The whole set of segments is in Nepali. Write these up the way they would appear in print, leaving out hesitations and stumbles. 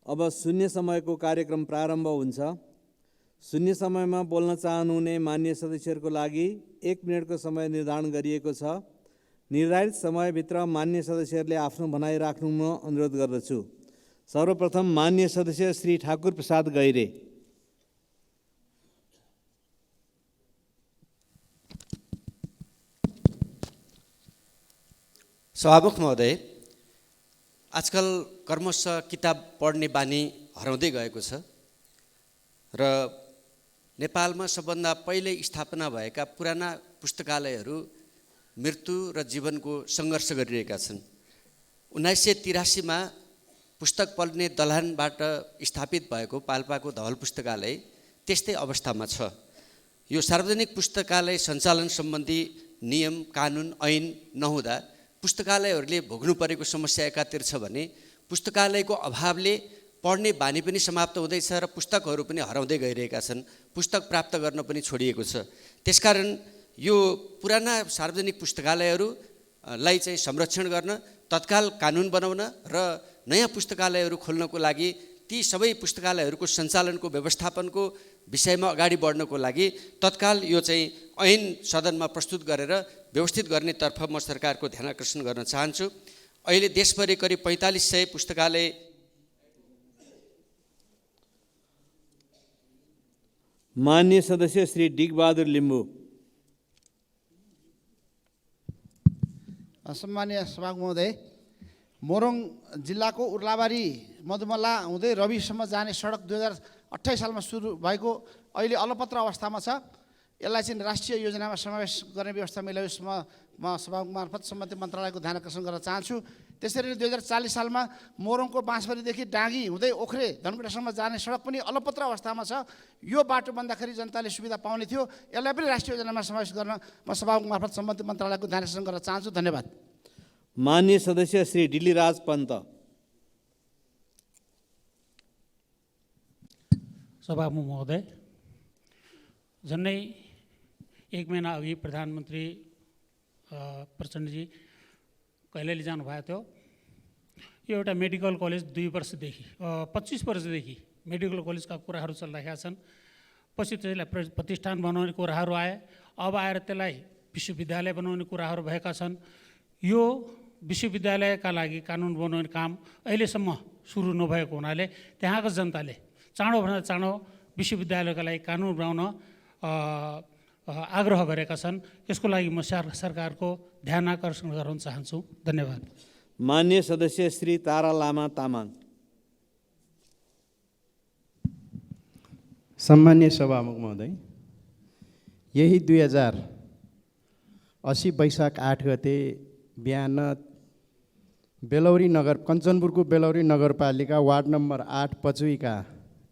अब शून्य समयको कार्यक्रम प्रारम्भ हुन्छ। शून्य समयमा बोल्न चाहनुहुने मान्य सदस्यहरूको लागि 1 मिनेटको समय निर्धारण गरिएको छ। निर्धारित समयभित्र मान्य सदस्यहरूले आफ्नो भनाइ राख्नु म अनुरोध गर्दछु। सर्वप्रथम मान्य सदस्य श्री ठाकुर प्रसाद गैरे। सभामुख महोदय, आजकल क्रमशः किताब पढ्ने बानी हराउँदै गएको छ र नेपालमा सबभन्दा पहिले स्थापना भएका पुराना पुस्तकालयहरू मृत्यु र जीवनको सङ्घर्ष गरिरहेका छन्। 1983 मा पुस्तक पढ्ने दलानबाट स्थापित भएको पाल्पाको धवल पुस्तकालय त्यस्तै अवस्थामा छ। यो सार्वजनिक पुस्तकालय सञ्चालन सम्बन्धी नियम, कानुन, ऐन नहुँदा पुस्तकालयहरूले भोग्नु परेको समस्या एकातिर छ भने पुस्तकालयको अभावले पढ्ने बानी पनि समाप्त हुँदैछ र पुस्तकहरू पनि हराउँदै गइरहेका छन्। पुस्तक प्राप्त गर्न पनि छोडिएको छ। त्यसकारण यो पुराना सार्वजनिक पुस्तकालयहरूलाई चाहिँ संरक्षण गर्न तत्काल कानुन बनाउन र नयाँ पुस्तकालयहरू खोल्नको लागि ती सबै पुस्तकालयहरूको सञ्चालनको व्यवस्थापनको विषयमा अगाडि बढ्नको लागि तत्काल यो चाहिँ ऐन सदनमा प्रस्तुत गरेर व्यवस्थित गर्नेतर्फ म सरकारको ध्यान आकर्षण गर्न चाहन्छु। अहिले देशभरि करिब 4500 पुस्तकालय मान्य सदस्य श्री डिगबहादुर लिम्बू। सम्मानीय सभामुख महोदय, मोरङ जिल्लाको उर्लाबारी मधुमला हुँदै रविसम्म जाने सडक 2028 सालमा सुरु भएको अहिले अलपत्र अवस्थामा छ। यसलाई चाहिँ राष्ट्रिय योजनामा समावेश गर्ने व्यवस्था मिलाइयोस् म सभामुख मार्फत सम्बन्धित मन्त्रालयको ध्यान आकर्षण गर्न चाहन्छु। त्यसरी नै 2040 सालमा मोरङको बाँसबारीदेखि डाँगी हुँदै ओख्रे धनकुटासम्म जाने सडक पनि अलपत्र अवस्थामा छ। यो बाटो बन्दाखेरि जनताले सुविधा पाउने थियो। यसलाई पनि राष्ट्रिय योजनामा समावेश गर्न म सभामुख मार्फत सम्बन्धित मन्त्रालयको ध्यान आकर्षण गर्न चाहन्छु। धन्यवाद। मान्य सदस्य श्री डिलीराज पन्त। सभामुख महोदय, झन्डै 1 महिना अघि प्रधानमन्त्री प्रचण्डजी कैलाली जानुभएको थियो। यो एउटा मेडिकल कलेज 25 वर्षदेखि मेडिकल कलेजका कुराहरू चलिरहेका छन्। पछि त्यसलाई प्रतिष्ठान बनाउने कुराहरू आए, अब आएर त्यसलाई विश्वविद्यालय बनाउने कुराहरू भएका छन्। यो विश्वविद्यालयका लागि कानुन बनाउने काम अहिलेसम्म सुरु नभएको हुनाले त्यहाँको जनताले चाँडोभन्दा चाँडो विश्वविद्यालयका लागि कानुन बनाउन आग्रह गरेका छन्। यसको लागि म सरकारको ध्यान आकर्षण गराउन चाहन्छु। धन्यवाद। मान्य सदस्य श्री तारा लामा तामाङ। सम्मान्य सभामुख महोदय, यही 2080 वैशाख 8 गते बिहान बेलौरी नगर कञ्चनपुरको बेलौरी नगरपालिका वार्ड नम्बर 8 पचुइका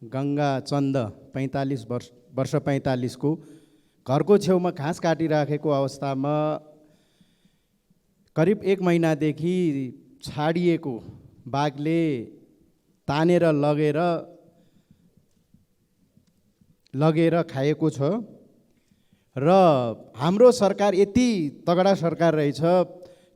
गङ्गा चन्द 45 वर्ष 45 को घरको छेउमा घाँस काटिराखेको अवस्थामा करिब 1 महिनादेखि छाडिएको बाघले तानेर लगेर खाएको छ र हाम्रो सरकार यति तगडा सरकार रहेछ,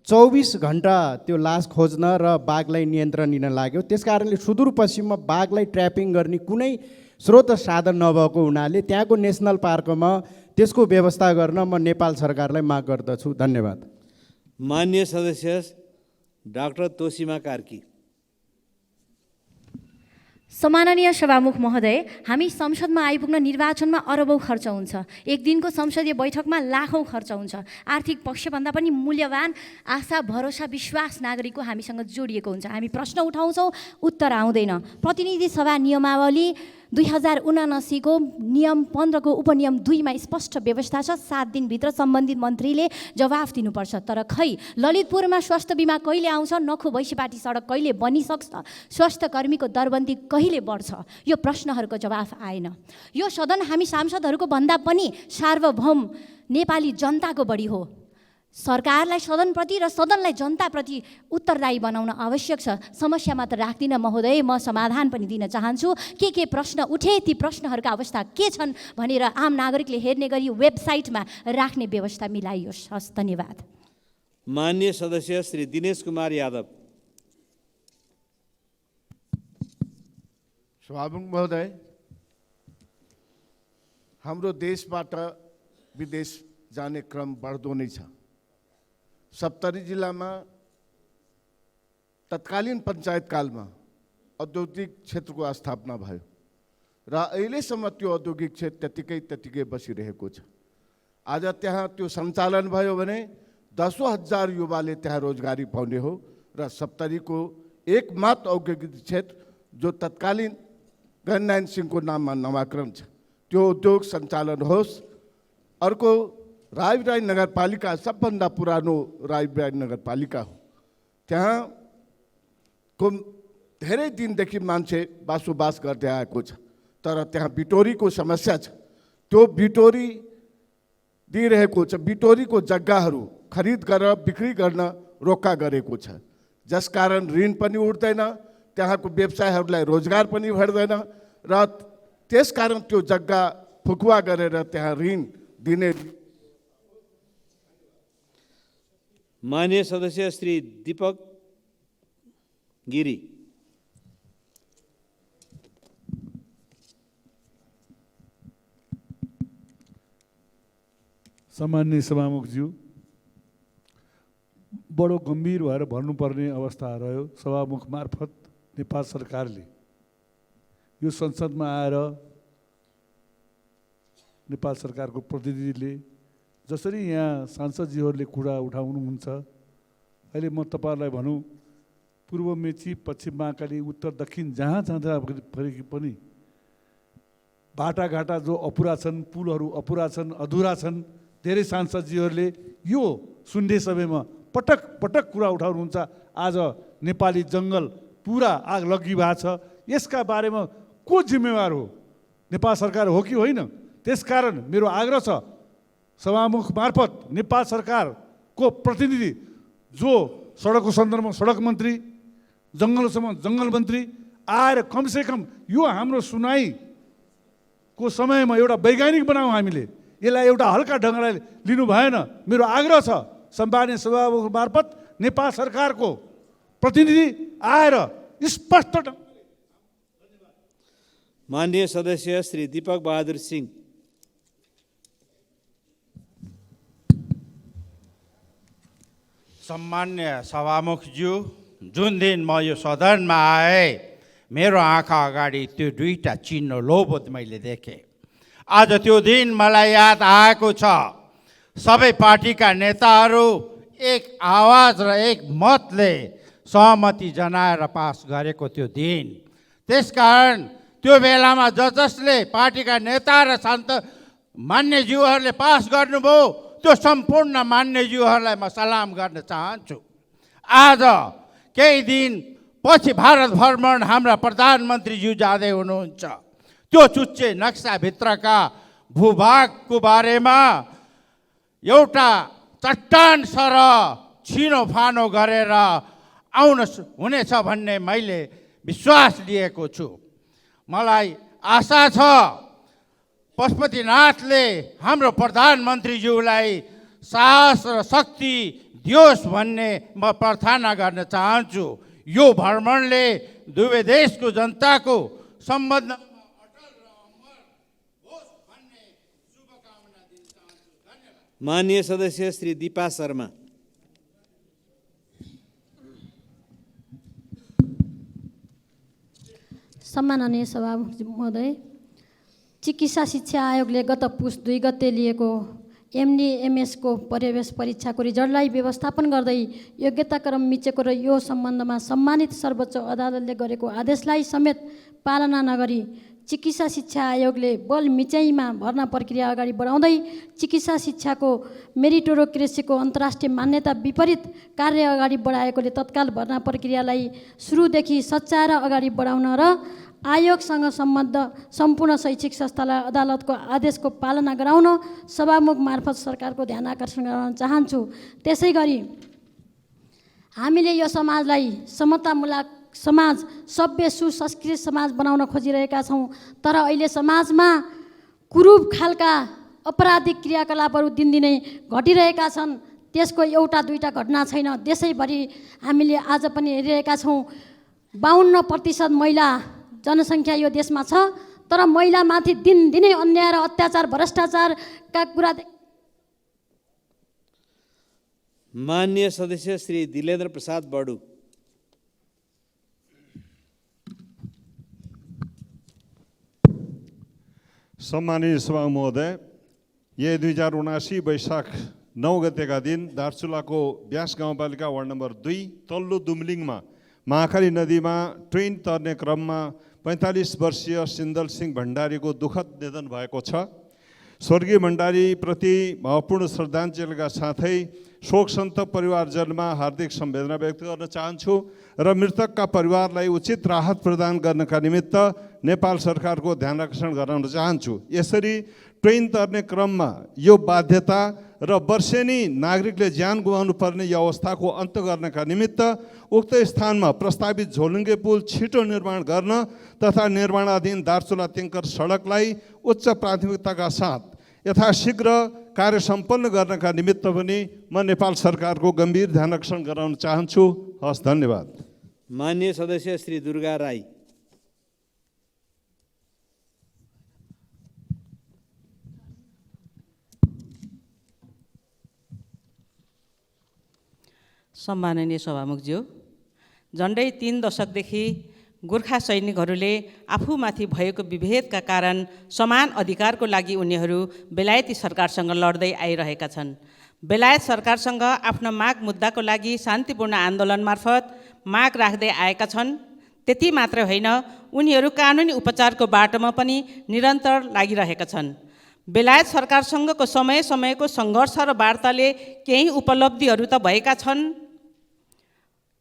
24 घण्टा त्यो लास खोज्न र बाघलाई नियन्त्रण लिन लाग्यो। त्यसकारणले सुदूरपश्चिममा बाघलाई ट्र्यापिङ गर्ने कुनै स्रोत साधन नभएको हुनाले त्यहाँको नेसनल पार्कमा त्यसको व्यवस्था गर्न म नेपाल सरकारलाई माग गर्दछु। धन्यवाद। मान्य सदस्य डाक्टर तोसीमा कार्की। सम्माननीय सभामुख महोदय, हामी संसदमा आइपुग्न निर्वाचनमा अरबौँ खर्च हुन्छ। एक दिनको संसदीय बैठकमा लाखौँ खर्च हुन्छ। आर्थिक पक्षभन्दा पनि मूल्यवान आशा, भरोसा, विश्वास नागरिकको हामीसँग जोडिएको हुन्छ। हामी प्रश्न उठाउँछौँ, उत्तर आउँदैन। प्रतिनिधि सभा नियमावली 2079 को नियम 15 को उपनियम 2 मा स्पष्ट व्यवस्था छ, 7 दिनभित्र सम्बन्धित मन्त्रीले जवाफ दिनुपर्छ। तर खै ललितपुरमा स्वास्थ्य बिमा कहिले आउँछ, नखु भैँसीपाटी सडक कहिले बनिसक्छ, स्वास्थ्य कर्मीको दरबन्दी कहिले बढ्छ, यो प्रश्नहरूको जवाफ आएन। यो सदन हामी सांसदहरूको भन्दा पनि सार्वभौम नेपाली जनताको बढी हो। सरकारलाई सदनप्रति र सदनलाई जनताप्रति उत्तरदायी बनाउन आवश्यक छ। समस्या मात्र राख्दिनँ महोदय, म समाधान पनि दिन चाहन्छु। के प्रश्न उठे, ती प्रश्नहरूका अवस्था के छन् भनेर आम नागरिकले हेर्ने गरी वेबसाइटमा राख्ने व्यवस्था मिलाइयोस्। हस्, धन्यवाद। माननीय सदस्य श्री दिनेश कुमार यादव। सभामुख महोदय, हाम्रो देशबाट विदेश जाने क्रम बढ्दो नै छ। सप्तरी जिल्लामा तत्कालीन पञ्चायतकालमा औद्योगिक क्षेत्रको स्थापना भयो र अहिलेसम्म त्यो औद्योगिक क्षेत्र त्यतिकै बसिरहेको छ। आज त्यहाँ त्यो सञ्चालन भयो भने 10,000 युवाले त्यहाँ रोजगारी पाउने हो र सप्तरीको एकमात्र औद्योगिक क्षेत्र जो तत्कालीन गणनारायण सिंहको नाममा नामाकरण छ त्यो उद्योग सञ्चालन होस्। अर्को रायबिराई नगरपालिका सबभन्दा पुरानो रायबिराई नगरपालिका हो। त्यहाँको धेरै दिनदेखि मान्छे बसोबास गर्दै आएको छ, तर त्यहाँ बिटोरीको समस्या छ। त्यो बिटोरी दिइरहेको छ, बिटोरीको जग्गाहरू खरिद गरेर बिक्री गर्न रोक्का गरेको छ, जसकारण ऋण पनि उठ्दैन, त्यहाँको व्यवसायहरूलाई रोजगार पनि भेट्दैन र त्यसकारण त्यो जग्गा फुकुवा गरेर त्यहाँ ऋण दिने। माननीय सदस्य श्री दीपक गिरी। सम्माननीय सभामुखज्यू, बडो गम्भीर भएर भन्नुपर्ने अवस्था रह्यो। सभामुख मार्फत नेपाल सरकारले यो संसदमा आएर नेपाल सरकारको प्रतिनिधिले जसरी यहाँ सांसदजीहरूले कुरा उठाउनुहुन्छ, अहिले म तपाईँहरूलाई भनौँ, पूर्व मेची, पश्चिम महाकाली, उत्तर दक्षिण जहाँ जाँदाखेरि पनि बाटाघाटा जो अपुरा छन्, पुलहरू अपुरा छन्, अधुरा छन्, धेरै सांसदजीहरूले यो सुन्ने समयमा पटक पटक कुरा उठाउनुहुन्छ। आज नेपाली जङ्गल पुरा आग लगी भएको छ, यसका बारेमा को जिम्मेवार हो? नेपाल सरकार हो कि होइन? त्यसकारण मेरो आग्रह छ सभामुख मार्फत नेपाल सरकारको प्रतिनिधि जो सडकको सन्दर्भमा सडक मन्त्री, जङ्गलसम्म जङ्गल मन्त्री आएर कमसेकम यो हाम्रो सुनाइको समयमा एउटा वैज्ञानिक बनाऊँ, हामीले यसलाई एउटा हल्का ढङ्गलाई लिनु भएन। मेरो आग्रह छ सम्माननीय सभामुख मार्फत नेपाल सरकारको प्रतिनिधि आएर स्पष्ट। माननीय सदस्य श्री दीपक बहादुर सिंह। सम्मान्य सभामुखज्यू, जुन दिन म यो सदनमा आएँ, मेरो आँखा अगाडि त्यो दुईटा चिन्ह लोभोत मैले देखेँ। आज त्यो दिन मलाई याद आएको छ। सबै पार्टीका नेताहरू एक आवाज र एक मतले सहमति जनाएर पास गरेको त्यो दिन। त्यसकारण त्यो बेलामा जसले पार्टीका नेता र मान्यज्यूहरूले पास गर्नुभयो, त्यो सम्पूर्ण मान्यज्यूहरूलाई म सलाम गर्न चाहन्छु। आज केही दिन पछि भारत भ्रमण हाम्रा प्रधानमन्त्रीज्यू जाँदै हुनुहुन्छ। त्यो चुच्चे नक्साभित्रका भूभागको बारेमा एउटा चट्टान सर छिनोफानो गरेर आउन हुनेछ भन्ने मैले विश्वास लिएको छु। मलाई आशा छ पशुपतिनाथले हाम्रो प्रधानमन्त्रीज्यूलाई साहस र शक्ति दियोस् भन्ने म प्रार्थना गर्न चाहन्छु। यो भ्रमणले दुवै देशको जनताको सम्बन्ध माननीय सदस्य श्री दीपा शर्मा। सम्माननीय सभामुख महोदय, चिकित्सा शिक्षा आयोगले गत पुस 2 गते लिएको एमडी एमएसको प्रवेश परीक्षाको रिजल्टलाई व्यवस्थापन गर्दै योग्यता क्रम मिचेको र यो सम्बन्धमा सम्मानित सर्वोच्च अदालतले गरेको आदेशलाई समेत पालना नगरी चिकित्सा शिक्षा आयोगले बल मिचाइमा भर्ना प्रक्रिया अगाडि बढाउँदै चिकित्सा शिक्षाको मेरिटोक्रेसीको अन्तर्राष्ट्रिय मान्यता विपरीत कार्य अगाडि बढाएकोले तत्काल भर्ना प्रक्रियालाई सुरुदेखि सच्याएर अगाडि बढाउन र आयोगसँग सम्बद्ध सम्पूर्ण शैक्षिक संस्थालाई अदालतको आदेशको पालना गराउन सभामुख मार्फत सरकारको ध्यान आकर्षण गराउन चाहन्छु। त्यसै गरी हामीले यो समाजलाई समतामूलक समाज, सभ्य सुसंस्कृत समाज बनाउन खोजिरहेका छौँ, तर अहिले समाजमा कुरूप खालका अपराधिक क्रियाकलापहरू दिनदिनै घटिरहेका छन्। त्यसको एउटा दुईटा घटना छैन, देशैभरि हामीले आज पनि हेरिरहेका छौँ। 52% महिला जनसङ्ख्या यो देशमा छ, तर महिलामाथि दिनदिनै अन्याय र अत्याचार भ्रष्टाचारका कुरा माननीय सदस्य श्री दिलेन्द्र प्रसाद बडु। सम्मानित सभामुख महोदय, यही 2079 वैशाख 9 गतेका दिन दार्चुलाको ब्यास गाउँपालिका वार्ड नम्बर 2 तल्लो दुम्लिङमा महाकाली नदीमा ट्रेन तर्ने क्रममा 45 वर्षीय सिन्दल सिंह भण्डारीको दुःखद निधन भएको छ। स्वर्गीय भण्डारीप्रति भावपूर्ण श्रद्धाञ्जलीका साथै शोक सन्तप्त परिवारजनमा हार्दिक सम्वेदना व्यक्त गर्न चाहन्छु र मृतकका परिवारलाई उचित राहत प्रदान गर्नका निमित्त नेपाल सरकारको ध्यान आकर्षण गराउन चाहन्छु। यसरी ट्रेन तर्ने क्रममा यो बाध्यता र वर्षेनी नागरिकले ज्यान गुमाउनु पर्ने यो अवस्थाको अन्त गर्नका निमित्त उक्त स्थानमा प्रस्तावित झोलुङ्गे पुल छिटो निर्माण गर्न तथा निर्माणाधीन दार्चुला तिङ्कर सडकलाई उच्च प्राथमिकताका साथ यथाशीघ्र कार्य सम्पन्न गर्नका निमित्त पनि म नेपाल सरकारको गम्भीर ध्यान आकर्षण गराउन चाहन्छु। हस्, धन्यवाद। माननीय सदस्य श्री दुर्गा राई। सम्माननीय सभामुखज्यू, झन्डै 3 दशकदेखि गोर्खा सैनिकहरूले आफूमाथि भएको विभेदका कारण समान अधिकारको लागि उनीहरू बेलायती सरकारसँग लड्दै आइरहेका छन्। बेलायत सरकारसँग आफ्नो माग मुद्दाको लागि शान्तिपूर्ण आन्दोलन मार्फत माग राख्दै आएका छन्। त्यति मात्र होइन, उनीहरू कानुनी उपचारको बाटोमा पनि निरन्तर लागिरहेका छन्। बेलायत सरकारसँगको समय समयको सङ्घर्ष र वार्ताले केही उपलब्धिहरू त भएका छन्।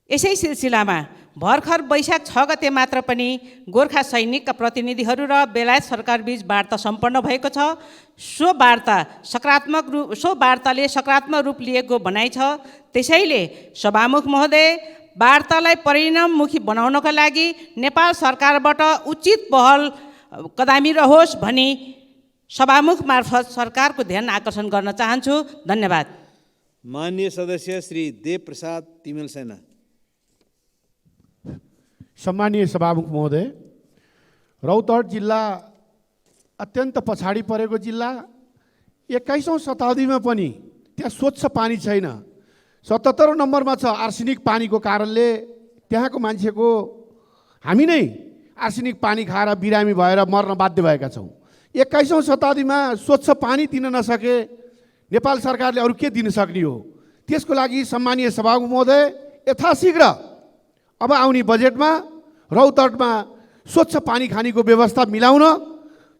यसै सिलसिलामा भर्खर वैशाख 6 गते मात्र पनि गोर्खा सैनिकका प्रतिनिधिहरू र बेलायत सरकारबीच वार्ता सम्पन्न भएको छ। सो वार्ताले सकारात्मक रूप लिएको भनाइ छ। त्यसैले सभामुख महोदय, वार्तालाई परिणाममुखी बनाउनका लागि नेपाल सरकारबाट उचित पहल कदमी रहोस् भनी सभामुख मार्फत सरकारको ध्यान आकर्षण गर्न चाहन्छु। धन्यवाद। माननीय सदस्य श्री देव प्रसाद तिमेल सेना। सम्मानीय सभामुख महोदय, रौतहट जिल्ला अत्यन्त पछाडि परेको जिल्ला, 21औं शताब्दीमा पनि त्यहाँ स्वच्छ पानी छैन। 77 नम्बरमा छ। आर्सेनिक पानीको कारणले त्यहाँको मान्छेको हामी नै आर्सेनिक पानी खाएर बिरामी भएर मर्न बाध्य भएका छौँ। 21औं शताब्दीमा स्वच्छ पानी दिन नसके नेपाल सरकारले अरू के दिन सक्ने हो? त्यसको लागि सम्मानीय सभामुख महोदय, यथाशीघ्र अब आउने बजेटमा रौतहटमा स्वच्छ पानी खानेको व्यवस्था मिलाउन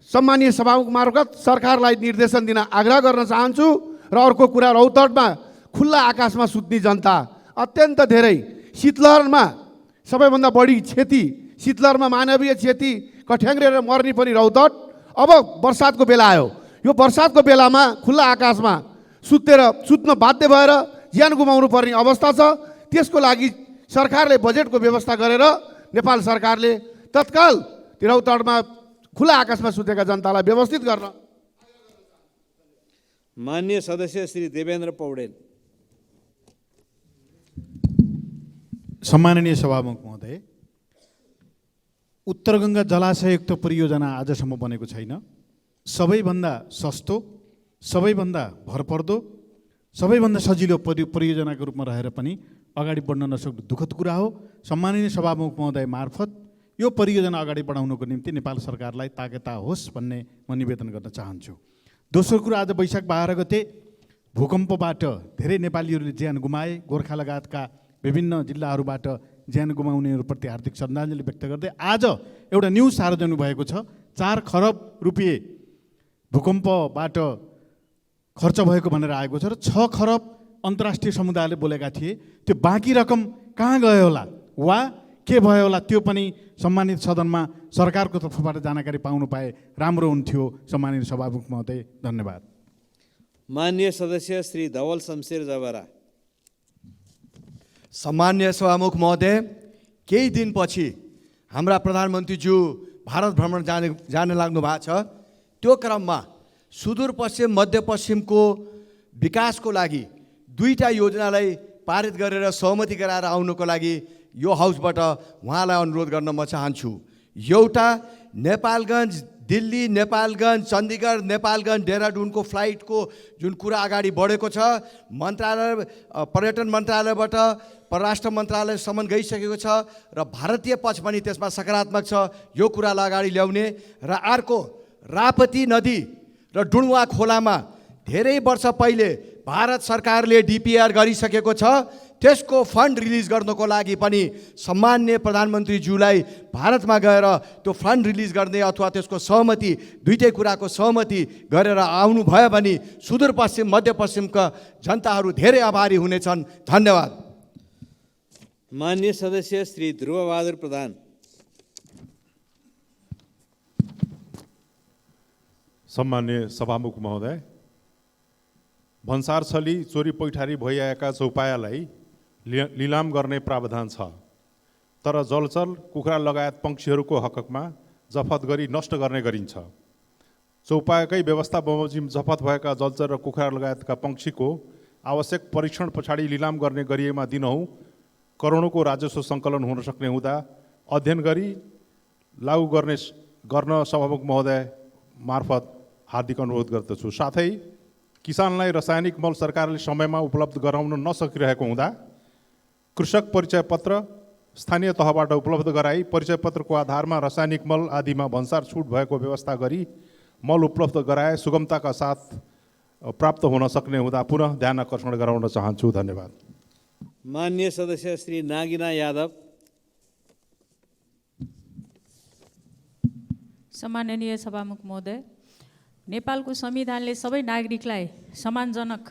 सम्मानीय सभामुख मार्फत सरकारलाई निर्देशन दिन आग्रह गर्न चाहन्छु। र अर्को कुरा, रौतहटमा खुल्ला आकाशमा सुत्ने जनता अत्यन्त धेरै, शीतलहरमा सबैभन्दा बढी क्षति, शीतलहरमा मानवीय क्षति, कठ्याङ्ग्रेर मर्ने पनि रौतहट। अब बर्सातको बेला आयो, यो बर्सातको बेलामा खुल्ला आकाशमा सुत्न बाध्य भएर ज्यान गुमाउनु पर्ने अवस्था छ। त्यसको लागि सरकारले बजेटको व्यवस्था गरेर नेपाल सरकारले तत्काल रौतहटमा खुला आकाशमा सुतेका जनतालाई व्यवस्थित गर्न। माननीय सदस्य श्री देवेन्द्र पौडेल। सम्माननीय सभामुख महोदय, उत्तर गङ्गा जलाशययुक्त परियोजना आजसम्म बनेको छैन। सबैभन्दा सस्तो, सबैभन्दा भरपर्दो, सबैभन्दा सजिलो परियोजनाको रूपमा रहेर पनि अगाडि बढ्न नसक्नु दुःखद कुरा हो। सम्माननीय सभामुख महोदय मार्फत यो परियोजना अगाडि बढाउनको निम्ति नेपाल सरकारलाई ताकता होस् भन्ने म निवेदन गर्न चाहन्छु। दोस्रो कुरा, आज वैशाख 12 गते भूकम्पबाट धेरै नेपालीहरूले ज्यान गुमाए। गोर्खा लगायतका विभिन्न जिल्लाहरूबाट ज्यान गुमाउनेहरूप्रति हार्दिक श्रद्धाञ्जली व्यक्त गर्दै आज एउटा न्युज सार्वजनिक भएको छ। 4 खरब रुपियाँ भूकम्पबाट खर्च भएको भनेर आएको छ र 6 खरब अन्तर्राष्ट्रिय समुदायले बोलेका थिए। त्यो बाँकी रकम कहाँ गयो होला वा के भयो होला, त्यो पनि सम्मानित सदनमा सरकारको तर्फबाट जानकारी पाउनु पाए राम्रो हुन्थ्यो। सम्मानित सभामुख महोदय, धन्यवाद। माननीय सदस्य श्री धवल शमशेर जबरा। सम्मान्य सभामुख महोदय, केही दिनपछि हाम्रा प्रधानमन्त्रीज्यू भारत भ्रमण जान लाग्नु भएको छ। त्यो क्रममा सुदूरपश्चिम मध्यपश्चिमको विकासको लागि 2टा योजनालाई पारित गरेर सहमति गराएर आउनको लागि यो हाउसबाट उहाँलाई अनुरोध गर्न म चाहन्छु। एउटा नेपालगञ्ज दिल्ली, नेपालगञ्ज, चण्डीगढ, नेपालगञ्ज, डेहराडुनको फ्लाइटको जुन कुरा अगाडि बढेको छ, मन्त्रालय पर्यटन मन्त्रालयबाट परराष्ट्र मन्त्रालयसम्म गइसकेको छ र भारतीय पक्ष पनि त्यसमा सकारात्मक छ। यो कुरालाई अगाडि ल्याउने र अर्को राप्ती नदी र डुडुवा खोलामा धेरै वर्ष पहिले भारत सरकारले डिपिआर गरिसकेको छ। त्यसको फन्ड रिलिज गर्नको लागि पनि सम्माननीय प्रधानमन्त्रीज्यूलाई भारतमा गएर त्यो फन्ड रिलिज गर्ने अथवा त्यसको सहमति, दुईटै कुराको सहमति गरेर आउनुभयो भने सुदूरपश्चिम मध्यपश्चिमका जनताहरू धेरै आभारी हुनेछन्। धन्यवाद। माननीय सदस्य श्री ध्रुवबहादुर प्रधान। सम्माननीय सभामुख महोदय, भन्सार छली चोरी पैठारी भइआएका चौपायालाई लिलाम गर्ने प्रावधान छ, तर जलचर कुखुरा लगायत पक्षीहरूको हकमा जफत गरी नष्ट गर्ने गरिन्छ। चौपायाकै व्यवस्था बमोजिम जफत भएका जलचर र कुखुरा लगायतका पक्षीको आवश्यक परीक्षण पछाडि लिलाम गर्ने गरिएमा दिनहुँ करोडौँको राजस्व सङ्कलन हुन सक्ने हुँदा अध्ययन गरी लागू गर्न सभामुख महोदय मार्फत हार्दिक अनुरोध गर्दछु। साथै किसानलाई रासायनिक मल सरकारले समयमा उपलब्ध गराउन नसकिरहेको हुँदा कृषक परिचय पत्र स्थानीय तहबाट उपलब्ध गराई परिचय पत्रको आधारमा रासायनिक मल आदिमा भन्सार छुट भएको व्यवस्था गरी मल उपलब्ध गराए सुगमताका साथ प्राप्त हुन सक्ने हुँदा पुनः ध्यान आकर्षण गराउन चाहन्छु। धन्यवाद। माननीय सदस्य श्री नागिना यादव। सम्माननीय सभामुख महोदय, नेपालको संविधानले सबै नागरिकलाई सम्मानजनक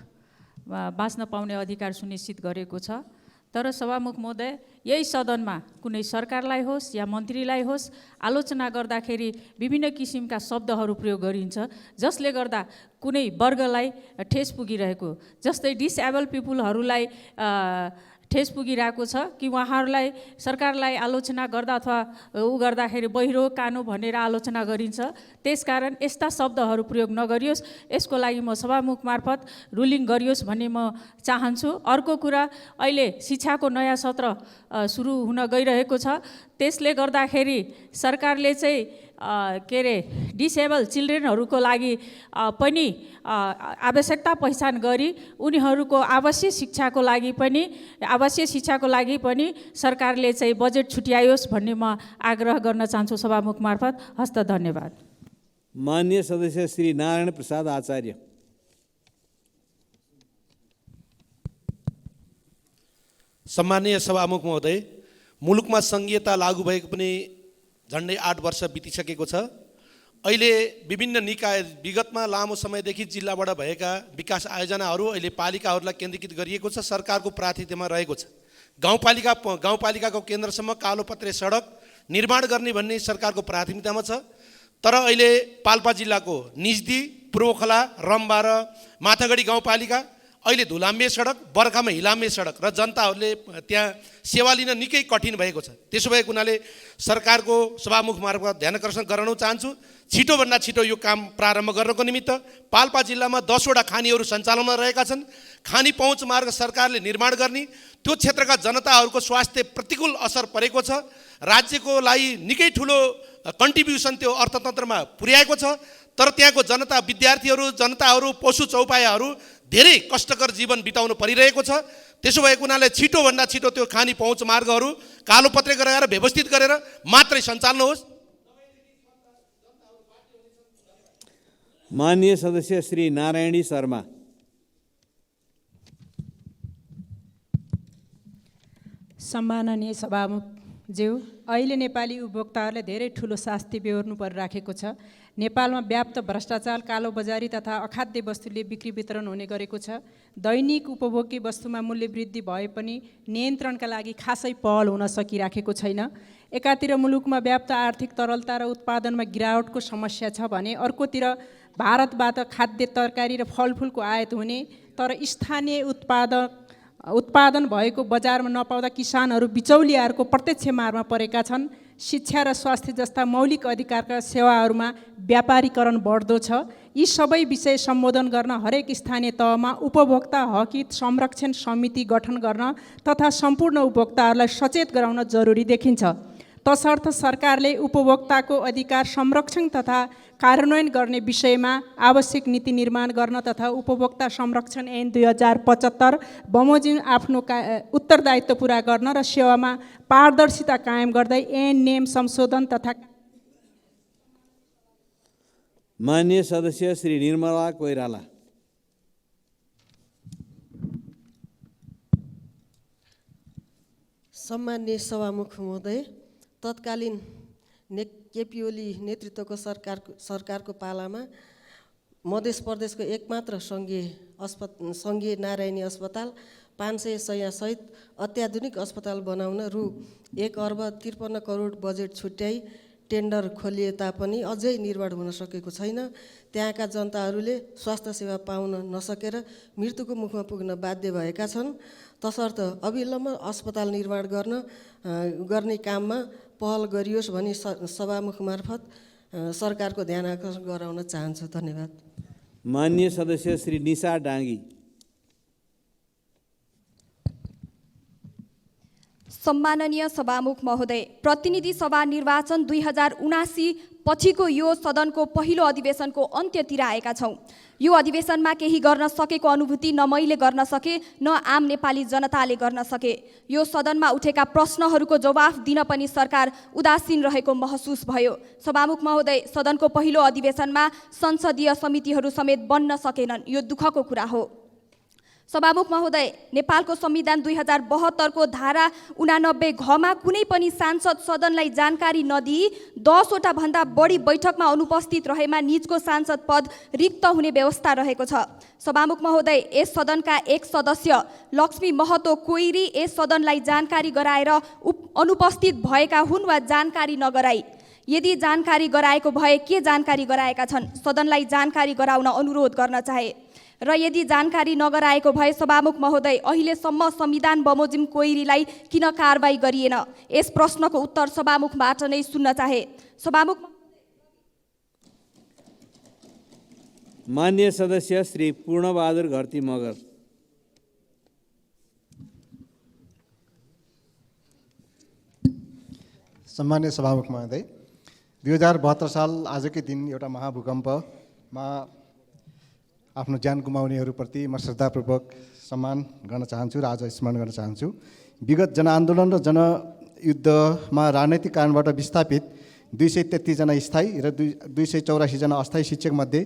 बाँच्न पाउने अधिकार सुनिश्चित गरेको छ, तर सभामुख महोदय यही सदनमा कुनै सरकारलाई होस् या मन्त्रीलाई होस् आलोचना गर्दाखेरि विभिन्न किसिमका शब्दहरू प्रयोग गरिन्छ, जसले गर्दा कुनै वर्गलाई ठेस पुगिरहेको, जस्तै डिसेबल पिपुलहरूलाई ठेस पुगिरहेको छ कि उहाँहरूलाई सरकारलाई आलोचना गर्दा अथवा ऊ गर्दाखेरि बहिरो कानो भनेर आलोचना गरिन्छ। त्यसकारण यस्ता शब्दहरू प्रयोग नगरियोस्, यसको लागि म सभामुख मार्फत रुलिङ गरियोस् भन्ने म चाहन्छु। अर्को कुरा, अहिले शिक्षाको नयाँ सत्र सुरु हुन गइरहेको छ, त्यसले गर्दाखेरि सरकारले चाहिँ के अरे डिसेबल चिल्ड्रेनहरूको लागि पनि आवश्यकता पहिचान गरी उनीहरूको आवश्यक शिक्षाको लागि पनि सरकारले चाहिँ बजेट छुट्यायोस् भन्ने म आग्रह गर्न चाहन्छु सभामुख मार्फत। हस्त धन्यवाद। माननीय सदस्य श्री नारायण प्रसाद आचार्य। सम्माननीय सभामुख महोदय, मुलुकमा संघीयता लागू भएको पनि झन्डै 8 वर्ष बितिसकेको छ। अहिले विभिन्न निकाय विगतमा लामो समयदेखि जिल्लाबाट भएका विकास आयोजनाहरू अहिले पालिकाहरूलाई केन्द्रीकृत गरिएको छ, सरकारको प्राथमिकतामा रहेको छ। गाउँपालिकाको केन्द्रसम्म कालोपत्रे सडक निर्माण गर्ने भन्ने सरकारको प्राथमिकतामा छ, तर अहिले पाल्पा जिल्लाको निजदी, पूर्वखोला, रम्बा र माथागढी गाउँपालिका अहिले धुलाम्बे सडक, बर्खामा हिलाम्बे सडक र जनताहरूले त्यहाँ सेवा लिन निकै कठिन भएको छ। त्यसो भएको हुनाले सरकारको सभामुख मार्फत ध्यान आकर्षण गराउन चाहन्छु, छिटोभन्दा छिटो यो काम प्रारम्भ गर्नको निमित्त पाल्पा जिल्लामा 10 वटा खानीहरू सञ्चालनमा रहेका छन्। खानी पहुँच मार्ग सरकारले निर्माण गर्ने, त्यो क्षेत्रका जनताहरूको स्वास्थ्य प्रतिकूल असर परेको छ, राज्यको लागि निकै ठुलो कन्ट्रिब्युसन त्यो अर्थतन्त्रमा पुर्याएको छ, तर त्यहाँको जनता, विद्यार्थीहरू, जनताहरू, पशु चौपायाहरू धेरै कष्टकर जीवन बिताउनु परिरहेको छ। त्यसो भएको हुनाले छिटोभन्दा छिटो त्यो खानी पहुँच मार्गहरू कालोपत्रे गराएर व्यवस्थित गरेर मात्रै सञ्चालन होस्। माननीय सदस्य श्री नारायणी शर्मा। सम्माननीय सभामुखज्यू, अहिले नेपाली उपभोक्ताहरूले धेरै ठुलो शास्ति बेहोर्नु परिराखेको छ। नेपालमा व्याप्त भ्रष्टाचार, कालोबजारी तथा अखाद्य वस्तुले बिक्री वितरण हुने गरेको छ। दैनिक उपभोग्य वस्तुमा मूल्य वृद्धि भए पनि नियन्त्रणका लागि खासै पहल हुन सकिराखेको छैन। एकातिर मुलुकमा व्याप्त आर्थिक तरलता र उत्पादनमा गिरावटको समस्या छ भने अर्कोतिर भारतबाट खाद्य तरकारी र फलफुलको आयात हुने, तर स्थानीय उत्पादन भएको बजारमा नपाउँदा किसानहरू बिचौलियाहरूको प्रत्यक्ष मारमा परेका छन्। शिक्षा र स्वास्थ्य जस्ता मौलिक अधिकारका सेवाहरूमा व्यापारीकरण बढ्दो छ। यी सबै विषय सम्बोधन गर्न हरेक स्थानीय तहमा उपभोक्ता हक हित संरक्षण समिति गठन गर्न तथा सम्पूर्ण उपभोक्ताहरूलाई सचेत गराउन जरुरी देखिन्छ। तसर्थ सरकारले उपभोक्ताको अधिकार संरक्षण तथा कार्यान्वयन गर्ने विषयमा आवश्यक नीति निर्माण गर्न तथा उपभोक्ता संरक्षण ऐन 2075 बमोजिम आफ्नो उत्तरदायित्व पुरा गर्न र सेवामा पारदर्शिता कायम गर्दै ऐन नियम संशोधन तथा माननीय सदस्य श्री निर्मला कोइराला। सम्माननीय सभामुख महोदय, तत्कालीन केपी ओली नेतृत्वको सरकारको पालामा मध्य प्रदेशको एकमात्र सङ्घीय नारायणी अस्पताल 500 शय्यासहित अत्याधुनिक अस्पताल बनाउन रु 1,53 करोड बजेट छुट्याई टेन्डर खोलिए तापनि अझै निर्माण हुन सकेको छैन। त्यहाँका जनताहरूले स्वास्थ्य सेवा पाउन नसकेर मृत्युको मुखमा पुग्न बाध्य भएका छन्। तसर्थ अविलम्ब अस्पताल निर्माण गर्ने काममा पहल गरियोस् भनी सभामुख मार्फत सरकारको ध्यान आकर्षण गराउन चाहन्छु। धन्यवाद। माननीय सदस्य श्री निशा डाङ्गी। सम्माननीय सभामुख महोदय, प्रतिनिधि सभा निर्वाचन 2079 पछिको यो सदनको पहिलो अधिवेशनको अन्त्यतिर आएका छौँ। यो अधिवेशनमा केही गर्न सकेको अनुभूति न मैले गर्न सके न आम नेपाली जनताले गर्न सके। यो सदनमा उठेका प्रश्नहरूको जवाफ दिन पनि सरकार उदासीन रहेको महसुस भयो। सभामुख महोदय, सदनको पहिलो अधिवेशनमा संसदीय समितिहरू समेत बन्न सकेनन्, यो दुःखको कुरा हो। सभामुख महोदय, नेपालको संविधान 2072 को धारा 89 घमा कुनै पनि सांसद सदनलाई जानकारी नदिई 10 वटा भन्दा बढी बैठकमा अनुपस्थित रहेमा निजको सांसद पद रिक्त हुने व्यवस्था रहेको छ। सभामुख महोदय, यस सदनका एक सदस्य लक्ष्मी महतो कोइरी यस सदनलाई जानकारी गराएर अनुपस्थित भएका हुन् वा जानकारी नगराई? यदि जानकारी गराएको भए के जानकारी गराएका छन्? सदनलाई जानकारी गराउन अनुरोध गर्न चाहे। र यदि जानकारी नगराएको भए सभामुख महोदय, अहिलेसम्म संविधान बमोजिम कोइरीलाई किन कारबाही गरिएन? यस प्रश्नको उत्तर सभामुखबाट नै सुन्न चाहे। सभामुख। माननीय सदस्य श्री पूर्णबहादुर घरती मगर। सम्माननीय सभामुख महोदय, 2072 साल आजकै दिन एउटा महाभूकम्पमा आफ्नो ज्यान गुमाउनेहरूप्रति म श्रद्धापूर्वक सम्मान गर्न चाहन्छु र आज स्मरण गर्न चाहन्छु। विगत जनआन्दोलन र जनयुद्धमा राजनैतिक कारणबाट विस्थापित 233 जना स्थायी र 284 जना अस्थायी शिक्षकमध्ये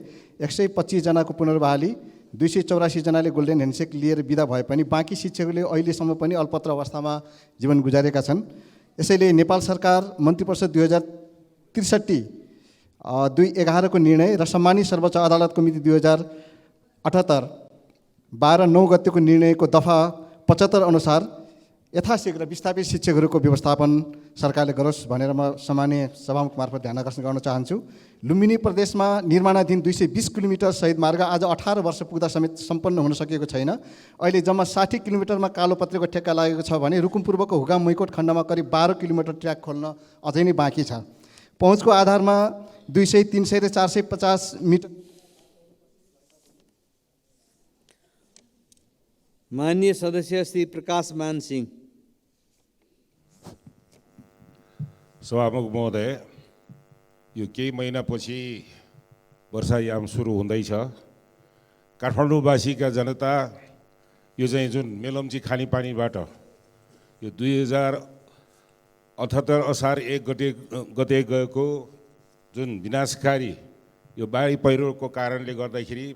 125 जनाको पुनर्बहाली, 284 जनाले गोल्डन ह्यान्डसेक लिएर बिदा भए पनि बाँकी शिक्षकहरूले अहिलेसम्म पनि अल्पत्र अवस्थामा जीवन गुजारेका छन्। यसैले नेपाल सरकार मन्त्रीपरिषद 2063 2/11 को निर्णय र सम्मानित सर्वोच्च अदालतको मिति 2078 12/9 गतेको निर्णयको दफा 75 अनुसार यथाशीघ्र विस्थापित शिक्षकहरूको व्यवस्थापन सरकारले गरोस् भनेर म सम्माननीय सभामुख मार्फत ध्यान आकर्षण गर्न चाहन्छु। लुम्बिनी प्रदेशमा निर्माणाधीन 220 किलोमिटर शहीद मार्ग आज 18 वर्ष पुग्दा समेत सम्पन्न हुन सकेको छैन। अहिले जम्मा 60 किलोमिटरमा कालोपत्रेको ठेक्का लागेको छ भने रुकुमपूर्वको हुगाम मैकोट खण्डमा करिब 12 किलोमिटर ट्र्याक खोल्न अझै नै बाँकी छ। पहुँचको आधारमा 200, 300 र 450 मिटर। माननीय सदस्य श्री प्रकाश मान सिंह। सभामुख महोदय, यो केही महिनापछि वर्षायाम सुरु हुँदैछ। काठमाडौँवासीका जनता यो चाहिँ जुन मेलम्ची खानेपानीबाट यो 2078 असार 1 गते गएको जुन विनाशकारी यो बाढी पहिरोको कारणले गर्दाखेरि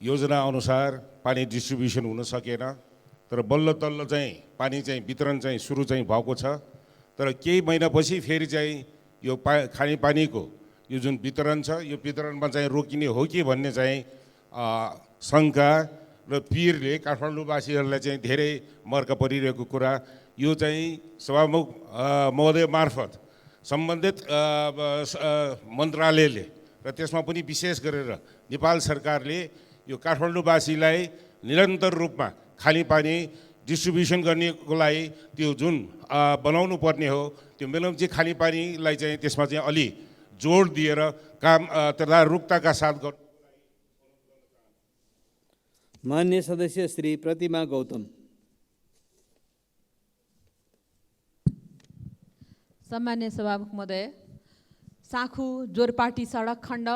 योजना अनुसार पानी डिस्ट्रिब्युसन हुन सकेन। तर बल्ल तल्ल चाहिँ पानी चाहिँ वितरण चाहिँ सुरु चाहिँ भएको छ। तर केही महिनापछि फेरि चाहिँ यो खानेपानीको यो जुन वितरण छ यो वितरणमा चाहिँ रोकिने हो कि भन्ने चाहिँ शङ्का र पीरले काठमाडौँवासीहरूलाई चाहिँ धेरै मर्का परिरहेको कुरा यो चाहिँ सभामुख महोदय मार्फत सम्बन्धित मन्त्रालयले र त्यसमा पनि विशेष गरेर नेपाल सरकारले यो काठमाडौँवासीलाई निरन्तर रूपमा खानेपानी डिस्ट्रिब्युसन गर्नेको लागि त्यो जुन बनाउनु पर्ने हो त्यो मेलम्ची खानेपानीलाई चाहिँ त्यसमा चाहिँ अलि जोड दिएर काम तदारुकताका साथ गर्नु। माननीय सदस्य श्री प्रतिमा गौतम। सम्मान्य सभामुख महोदय, साँखु जोरपाटी सडक खण्ड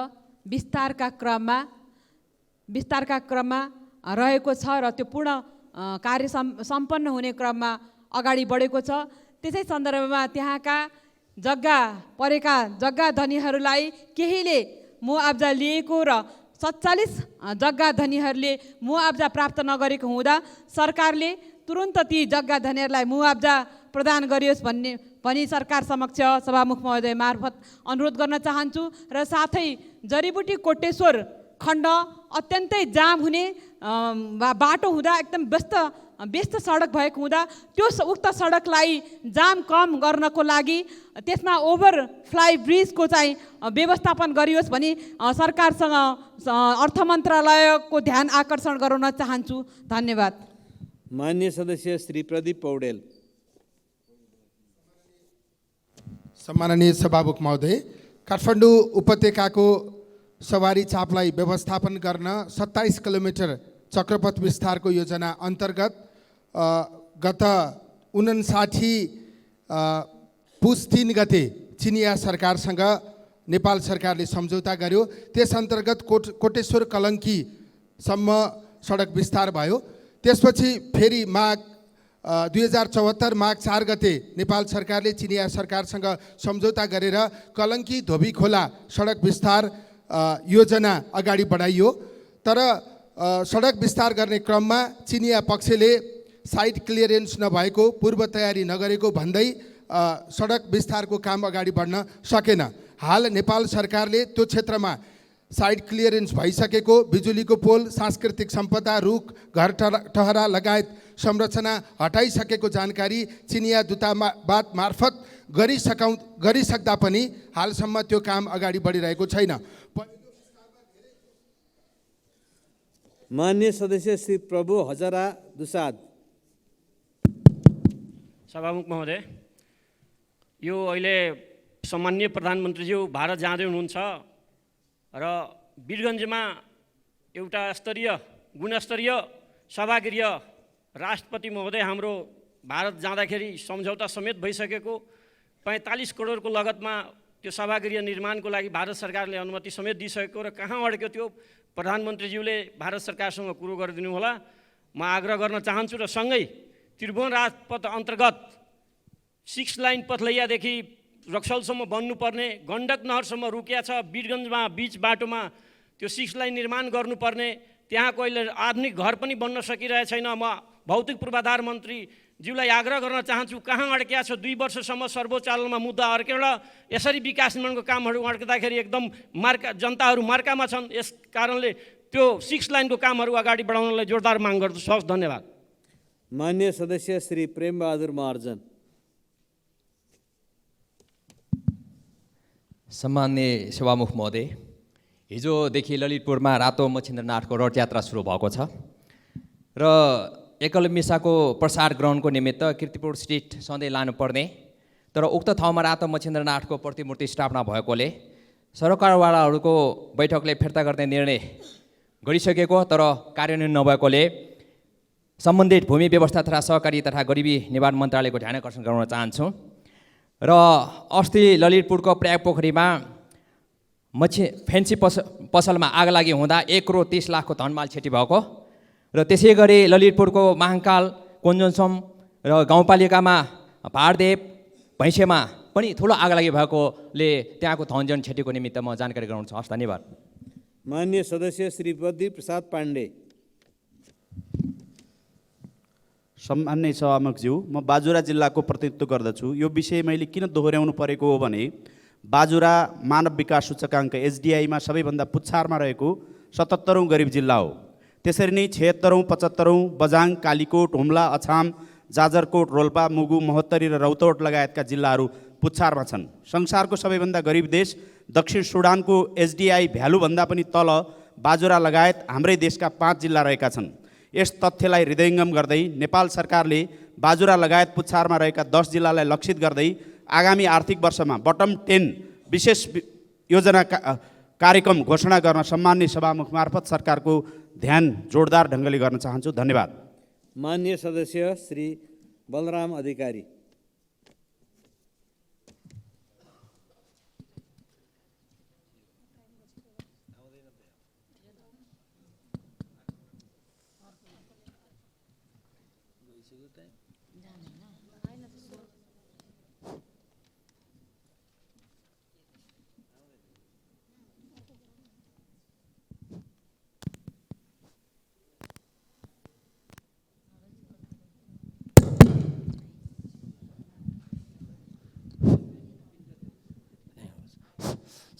विस्तारका क्रममा रहेको छ र त्यो पूर्ण कार्य सम्पन्न हुने क्रममा अगाडि बढेको छ। त्यसै सन्दर्भमा त्यहाँका परेका जग्गा धनीहरूलाई केहीले मुआब्जा लिएको र 47 जग्गा धनीहरूले मुआब्जा प्राप्त नगरेको हुँदा सरकारले तुरुन्त ती जग्गा धनीहरूलाई मुआब्जा प्रदान गरियोस् भनी सरकार समक्ष सभामुख महोदय मार्फत अनुरोध गर्न चाहन्छु। र साथै जडीबुटी कोटेश्वर खण्ड अत्यन्तै जाम हुने बाटो हुँदा एकदम व्यस्त सडक भएको हुँदा त्यो उक्त सडकलाई जाम कम गर्नको लागि त्यसमा ओभरफ्लाई ब्रिजको चाहिँ व्यवस्थापन गरियोस् भनी सरकारसँग अर्थ मन्त्रालयको ध्यान आकर्षण गराउन चाहन्छु। धन्यवाद। मान्य सदस्य श्री प्रदीप पौडेल। सम्माननीय सभामुख महोदय, काठमाडौँ उपत्यकाको सवारी चापलाई व्यवस्थापन गर्न 27 किलोमिटर चक्रपथ विस्तारको योजना अन्तर्गत गत 59 पुस 3 गते चिनिया सरकारसँग नेपाल सरकारले सम्झौता गर्यो। त्यस अन्तर्गत कोटेश्वर कलङ्कीसम्म सडक विस्तार भयो। त्यसपछि फेरि माघ 2074 माघ 4 गते नेपाल सरकारले चिनिया सरकारसँग सम्झौता गरेर कलङ्की धोबीखोला सडक विस्तार योजना अगाडि बढाइयो। तर सडक विस्तार गर्ने क्रममा चिनिया पक्षले साइड क्लियरेन्स नभएको, पूर्व तयारी नगरेको भन्दै सडक विस्तारको काम अगाडि बढ्न सकेन। हाल नेपाल सरकारले त्यो क्षेत्रमा साइड क्लियरेन्स भइसकेको बिजुलीको पोल, सांस्कृतिक सम्पदा, रुख, घर टहरा लगायत संरचना हटाइसकेको जानकारी चिनिया दूतावास मार्फत गरिसक्दा पनि हालसम्म त्यो काम अगाडि बढिरहेको छैन। मान्य सदस्य श्री प्रभु हजरा दुसाद। सभामुख महोदय, यो अहिले सम्माननीय प्रधानमन्त्रीज्यू भारत जाँदै हुनुहुन्छ र वीरगन्जमा एउटा गुणस्तरीय सभागृह राष्ट्रपति महोदय हाम्रो भारत जाँदाखेरि सम्झौता समेत भइसकेको 45 करोडको लगतमा त्यो सभागृह निर्माणको लागि भारत सरकारले अनुमति समेत दिइसकेको र कहाँ अड्क्यो त्यो प्रधानमन्त्रीज्यूले भारत सरकारसँग कुरो गरिदिनु होला। म आग्रह गर्न चाहन्छु र सँगै त्रिभुवन राजपथ अन्तर्गत 6 लाइन पथलैयादेखि रक्सौलसम्म बन्नुपर्ने, गण्डक नहरसम्म रुकिया छ, वीरगन्जमा बीच बाटोमा त्यो 6 लाइन निर्माण गर्नुपर्ने, त्यहाँको अहिले आधुनिक घर पनि बन्न सकिरहेको छैन। म भौतिक पूर्वाधार मन्त्रीज्यूलाई आग्रह गर्न चाहन्छु, कहाँ अड्किया छ? 2 वर्षसम्म सर्वोच्च अदालतमा मुद्दा अड्केर यसरी विकास निर्माणको कामहरू अड्किँदाखेरि एकदम जनताहरू मार्कामा छन्। यस कारणले त्यो 6 लाइनको कामहरू अगाडि बढाउनलाई जोरदार माग गर्दछु। धन्यवाद। मान्य सदस्य श्री प्रेमबहादुर महर्जन। सम्मान्य सभामुख महोदय, हिजोदेखि ललितपुरमा रातो मच्छिन्द्रनाथको रथयात्रा सुरु भएको छ र एकलमिसाको प्रसाद ग्रहणको निमित्त कीर्तिपुर स्ट्रिट सधैँ लानुपर्ने, तर उक्त ठाउँमा रातो मच्छिन्द्रनाथको प्रतिमूर्ति स्थापना भएकोले सरकारवालाहरूको बैठकले फिर्ता गर्ने निर्णय गरिसकेको तर कार्यान्वयन नभएकोले सम्बन्धित भूमि व्यवस्था तथा सहकारी तथा गरिबी निवारण मन्त्रालयको ध्यान आकर्षण गराउन चाहन्छु। र अस्ति ललितपुरको प्रयाग पोखरीमा फेन्सी पसलमा आग लागि हुँदा 1 करोड 30 लाखको धनमाल क्षति भएको र त्यसै गरी ललितपुरको महाङ्काल, कोन्जोनसम र गाउँपालिकामा भारदेव, भैँसेमा पनि ठुलो आग लागि भएकोले त्यहाँको धनजन क्षतिको निमित्त म जानकारी गराउन चाहन्छु। धन्यवाद। मान्य सदस्य श्री प्रदीप प्रसाद पाण्डे। सम्मान्य सभामुखज्यू, म बाजुरा जिल्लाको प्रतिनिधित्व गर्दछु। यो विषय मैले किन दोहोऱ्याउनु परेको हो भने बाजुरा मानव विकास सूचकाङ्क एसडिआईमा सबैभन्दा पुच्छारमा रहेको 77औं गरिब जिल्ला हो। त्यसरी नै 76औं, 75औं बझाङ, कालीकोट, हुम्ला, अछाम, जाजरकोट, रोल्पा, मुगु, महोत्तरी र रौतहट लगायतका जिल्लाहरू पुच्छारमा छन्। संसारको सबैभन्दा गरिब देश दक्षिण सुडानको एसडिआई भ्यालुभन्दा पनि तल बाजुरा लगायत हाम्रै देशका 5 जिल्ला रहेका छन्। यस तथ्यलाई हृदयङ्गम गर्दै नेपाल सरकारले बाजुरा लगायत पुच्छारमा रहेका 10 जिल्लालाई लक्षित गर्दै आगामी आर्थिक वर्षमा बटम 10 विशेष योजना कार्यक्रम घोषणा गर्न सम्मान्य सभामुख मार्फत सरकारको ध्यान जोरदार ढङ्गले गर्न चाहन्छु। धन्यवाद। मान्य सदस्य श्री बलराम अधिकारी।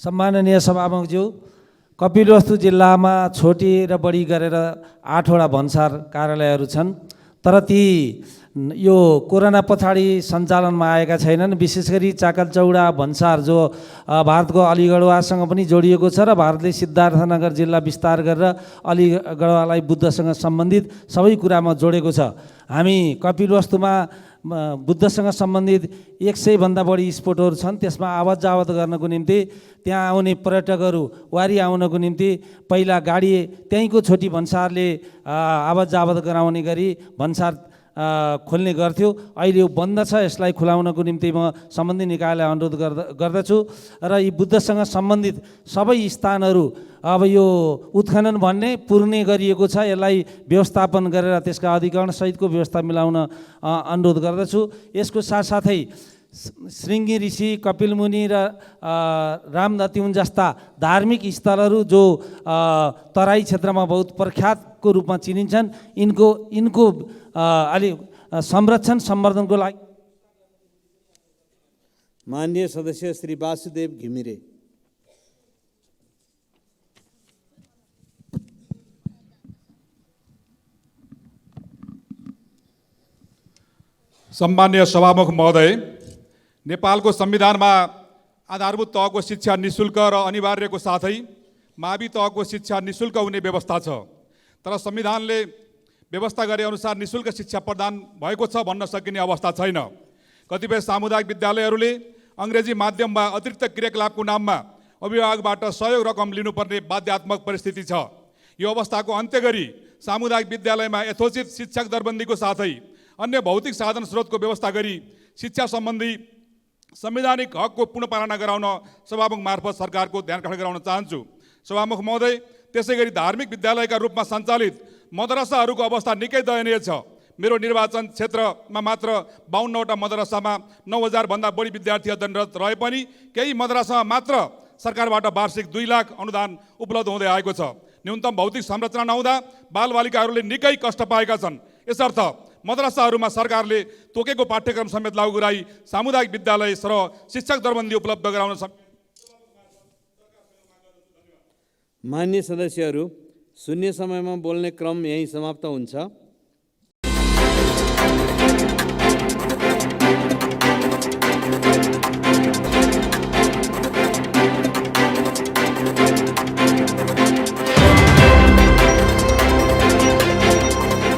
सम्माननीय सभामुखज्यू, कपिलवस्तु जिल्लामा छोटी र बढी गरेर 8वटा भन्सार कार्यालयहरू छन्, तर ती यो कोरोना पछाडि सञ्चालनमा आएका छैनन्। विशेष गरी चाकलचौडा भन्सार जो भारतको अलिगढवासँग पनि जोडिएको छ र भारतले सिद्धार्थनगर जिल्ला विस्तार गरेर अलिगढवालाई बुद्धसँग सम्बन्धित सबै कुरामा जोडेको छ। हामी कपिलवस्तुमा बुद्धसँग सम्बन्धित 100 भन्दा बढी स्पोटहरू छन्। त्यसमा आवत जावत गर्नको निम्ति त्यहाँ आउने पर्यटकहरू वारी आउनको निम्ति पहिला गाडी त्यहीँको छोटी भन्सारले आवत जावत गराउने गरी भन्सार खोल्ने गर्थ्यो। अहिले यो बन्द छ, यसलाई खुलाउनको निम्ति म सम्बन्धित निकायलाई अनुरोध गर्दछु र यी बुद्धसँग सम्बन्धित सबै स्थानहरू अब यो उत्खनन भन्ने पुर्ने गरिएको छ, यसलाई व्यवस्थापन गरेर त्यसका अधिकरण सहितको व्यवस्था मिलाउन अनुरोध गर्दछु। यसको साथसाथै श्रृङ्गी ऋषि, कपिल मुनि र रामदत्युन जस्ता धार्मिक स्थलहरू जो तराई क्षेत्रमा बहुत प्रख्यातको रूपमा चिनिन्छन्, यिनको अलि संरक्षण सम्वर्धनको लागि माननीय सदस्य श्री वासुदेव घिमिरे। सम्मान्य सभामुख महोदय, नेपालको संविधानमा आधारभूत तहको शिक्षा निशुल्क र अनिवार्यको साथै मावि तहको शिक्षा निशुल्क हुने व्यवस्था छ, तर संविधानले व्यवस्था गरे अनुसार निशुल्क शिक्षा प्रदान भएको छ भन्न सकिने अवस्था छैन। कतिपय सामुदायिक विद्यालयहरूले अङ्ग्रेजी माध्यम वा अतिरिक्त क्रियाकलापको नाममा अभिभावकबाट सहयोग रकम लिनुपर्ने बाध्यात्मक परिस्थिति छ। यो अवस्थाको अन्त्य गरी सामुदायिक विद्यालयमा यथोचित शिक्षक दरबन्दीको साथै अन्य भौतिक साधन स्रोतको व्यवस्था गरी शिक्षा सम्बन्धी संवैधानिक हकको पुनः गराउन सभामुख मार्फत सरकारको ध्यान आकर्षण गराउन चाहन्छु। सभामुख महोदय, त्यसै गरी धार्मिक विद्यालयका रूपमा सञ्चालित मदरसाहरूको अवस्था निकै दयनीय छ। मेरो निर्वाचन क्षेत्रमा मात्र 52वटा मदरसामा 9000 भन्दा बढी विद्यार्थी अध्ययनरत रहे पनि केही मदरसामा मात्र सरकारबाट वार्षिक 2 लाख अनुदान उपलब्ध हुँदै आएको छ। न्यूनतम भौतिक संरचना नहुँदा बालबालिकाहरूले निकै कष्ट पाएका छन्। यसर्थ मदरसाहरूमा सरकारले तोकेको पाठ्यक्रम समेत लागू गराई सामुदायिक विद्यालय र शिक्षक दरबन्दी उपलब्ध गराउन। मान्य सदस्यहरू, शून्य समयमा बोल्ने क्रम यही समाप्त हुन्छ।